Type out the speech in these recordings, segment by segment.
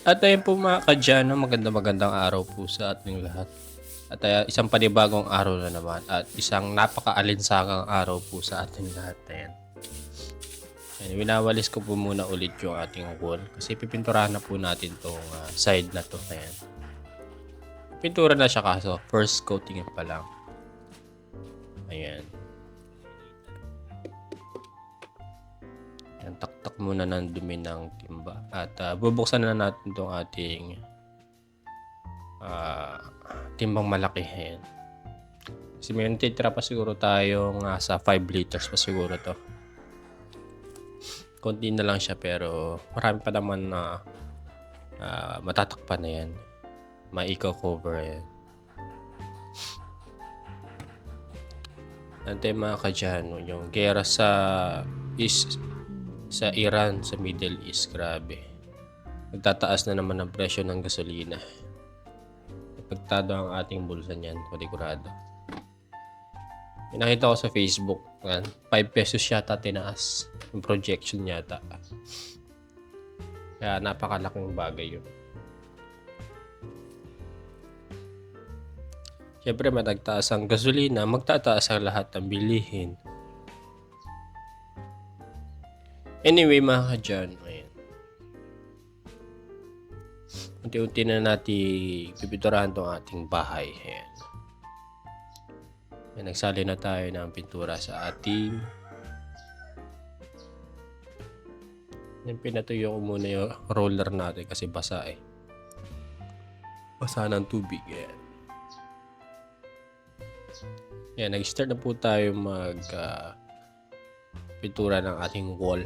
At ayun po mga kadyano, magandang araw po sa ating lahat. At isang panibagong araw na naman at isang napaka-alinsangang araw po sa ating lahat. Ayan, winawalis ko po muna ulit yung ating wall kasi pipinturahan na po natin tong side na to. Ayan. Pintura na siya kaso first coating pa lang. Ayan. Ayan, taktak muna ng dumi ng timba at bubuksan na natin tong ating timbang malaki. Ayan. Kasi may natitira pa siguro tayong sa 5 liters pa siguro to. Konti na lang siya pero marami pa naman na matatakpan na yan. Ma-eco-cover yan. Nante mga kadyano, yung gera sa Iran, sa Middle East, grabe. Nagtataas na naman ang presyo ng gasolina. Apektado ang ating bulsa niyan, paligurado. Nakita ko sa Facebook, 5 pesos yata tinaas yung projection yata. Kaya napakalaking bagay yun. Siyempre matagtaas ang gasolina, magtataas ang lahat ng bilihin. Anyway mga kadyan, ayan. Unti-unti na natin pipinturahan tong ating bahay. Ayan. Nagsali na tayo ng pintura sa ating pinatuyo ko muna yung roller natin kasi basa basa ng tubig. Ayan, nag-start na po tayo mag pintura ng ating wall.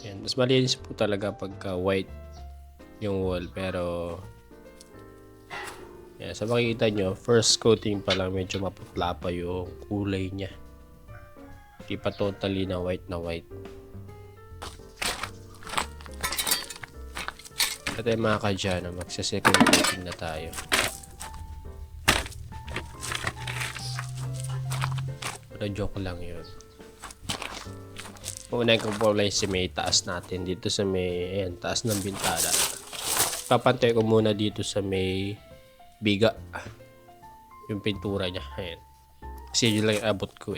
Ayan, mas malinis po talaga pagka white yung wall pero yan, sa makikita nyo, first coating pa lang medyo maputla pa yung kulay niya. Hindi pa totally na white na white. At ay mga kadyano, magsa-second coating na tayo. Pero joke lang yun. Una ko po lang sa may taas natin. Dito sa may taas ng bintana. Papantay ko muna dito sa may biga yung pintura niya. Ayan. Kasi yun lang yung abot ko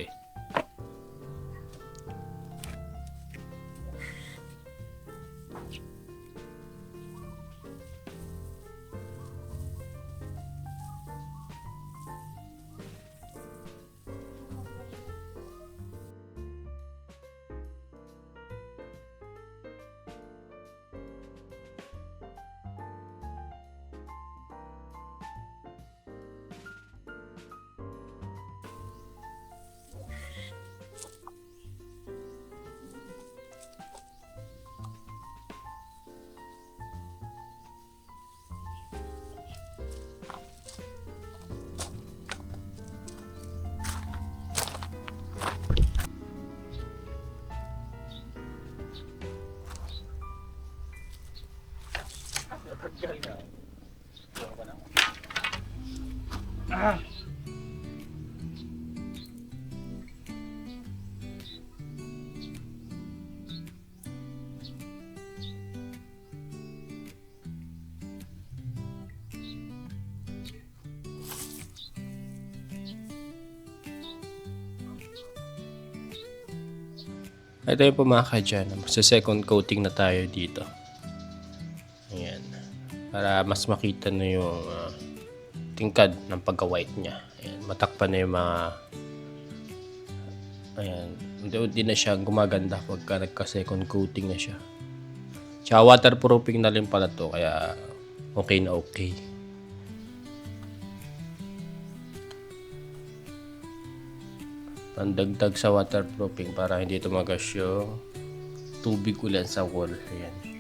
Ito yung po mga kadyan. Sa second coating na tayo dito. Ayan. Para mas makita na yung tingkad ng pagka-white niya. Ayan. Matakpan na yung mga ayan. Unti-unti na siya gumaganda pagka nagka-second coating na siya. Tsaka waterproofing na rin pala to. Kaya okay na okay. Pandagdag sa waterproofing para hindi tumagas yung tubig ulan sa wall. Ayan.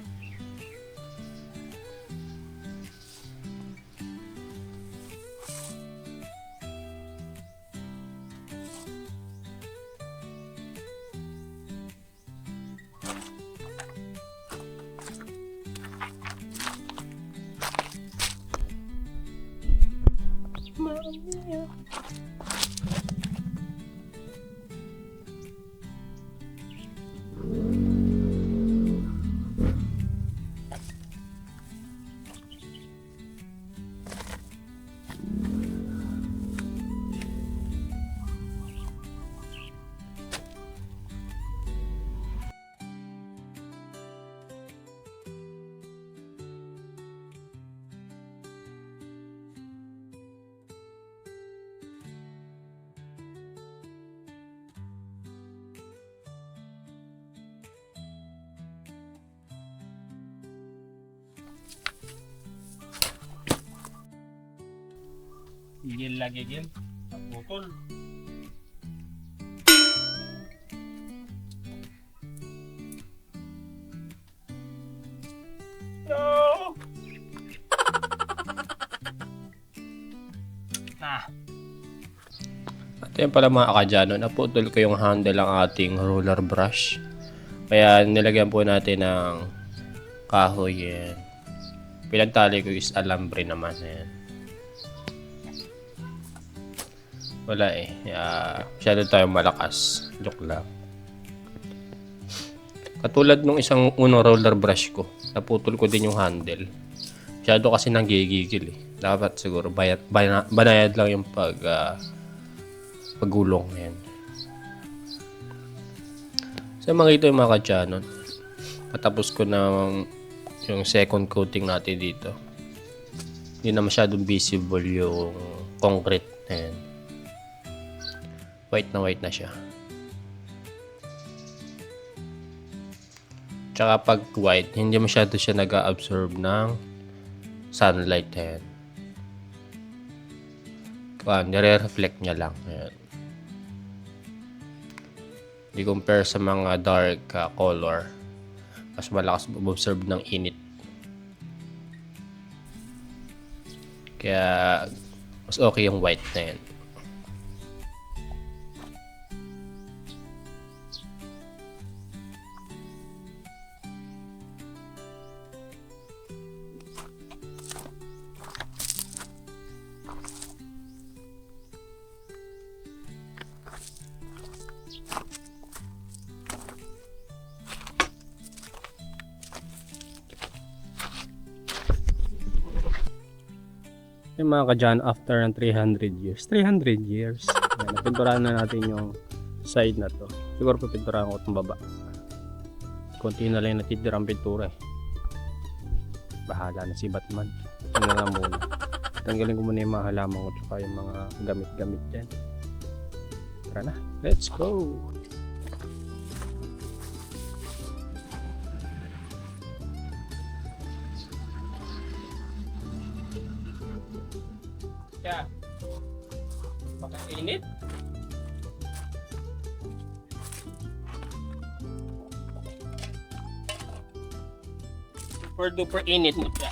Igil lagi gil. Putol. No! At yan pala mga kadyano, naputol ko yung handle ng ating roller brush. Kaya nilagyan po natin ng kahoy. Yan. Pinagtali ko is alambre naman. Yan. Wala eh. Masyado tayong malakas. Joke lang. Katulad nung isang unang roller brush ko, naputol ko din yung handle. Masyado kasi nanggigigil eh. Dapat siguro banayad lang yung paggulong. Yan. So makita yung mga kadyanon. Patapos ko na yung second coating natin dito. Hindi na masyadong visible yung concrete. Ayan. White na siya. Tsaka pag white, hindi masyado siya nag-absorb ng sunlight. Ayan. Nire-reflect niya lang. Ayan. Di compare sa mga dark color. Mas malakas mag-absorb ng init. Kaya mas okay yung white na yan. Yung mga kadyan after ng 300 years. 300 years. Ayan, napinturahan na natin yung side na to. Siguro papinturahan ko itong baba. Konti na lang natitirang pintura eh. Bahala na si Batman. Ito na lang muna. Tanggalin ko muna yung mga halaman ko tsaka yung mga gamit-gamit dyan. Tara na. Let's go! Yeah. Makainit. Super duper init mo siya.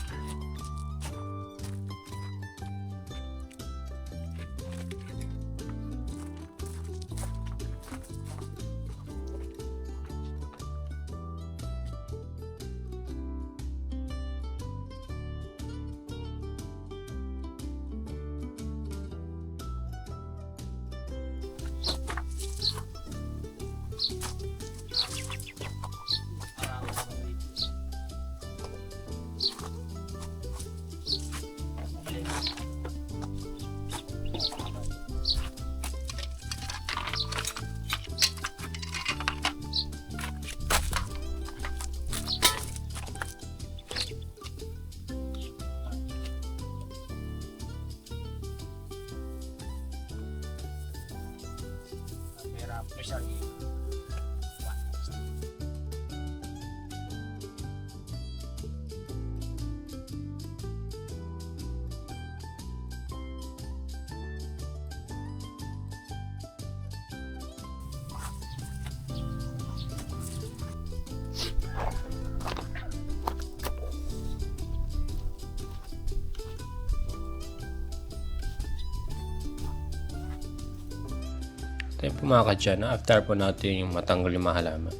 Tayo po mga kadyan, after po natin yung matanggal yung mga halaman,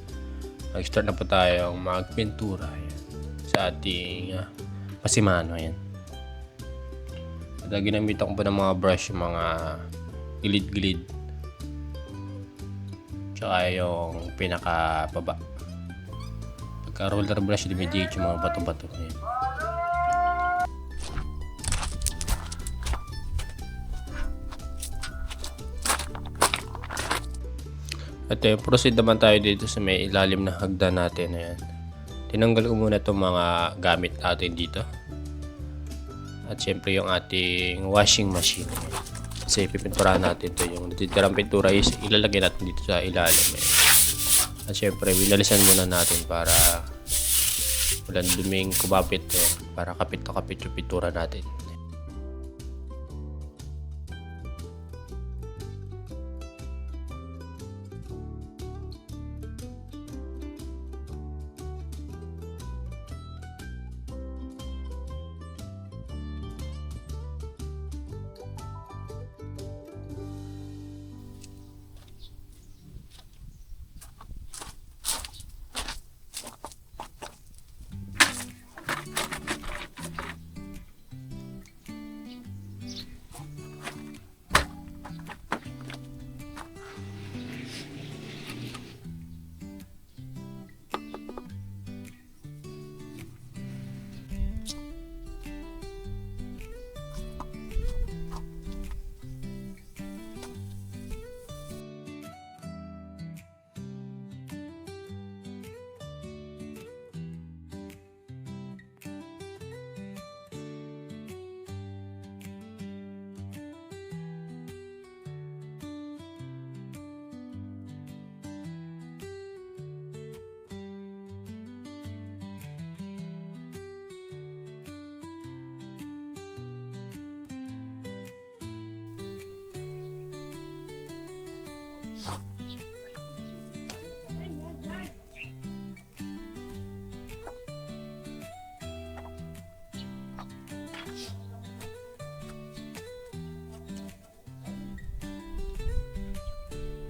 mag-start na po tayong magpintura yan, sa ating pasimano. Yan. At ginamitan ko po ng mga brush yung mga gilid-gilid. Tsaka yung pinakababa. Pagka roller brush, dumidikit yung mga bato-bato. Yan. At proceed naman tayo dito sa may ilalim na hagdan natin. Ayan. Tinanggal ko muna itong mga gamit natin dito. At syempre yung ating washing machine. Ayan. Kasi pipinturahan natin ito. Yung natitirang pintura is ilalagay natin dito sa ilalim. Ayan. At syempre winalisan muna natin para walang duming kumapit. Para kapit na kapit yung pintura natin.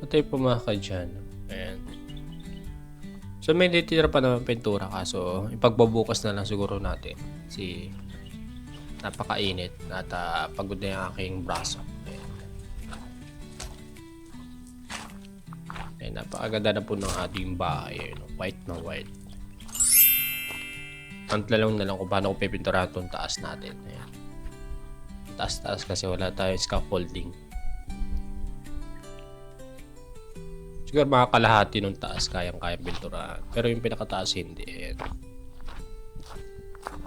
Ito yung pumaka dyan. Ayan. So may ditira pa naman pintura kaso ipagbabukas na lang siguro natin. Kasi napakainit at pagod na yung aking braso. Ayan. Ayan, napakaganda na po ng ating bahay. Ayan, white na white. Antlalong na lang kung paano ko pipinturahan itong taas natin. Ayan. Taas-taas kasi wala tayong scaffolding. Siguro mga kalahati ng taas kayang-kayang pinturahan. Pero yung pinakataas hindi. Ayan.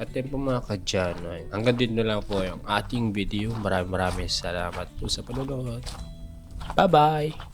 At yun po mga kadyan. Hanggang dito na lang po yung ating video. Maraming salamat po sa panonood. Bye-bye!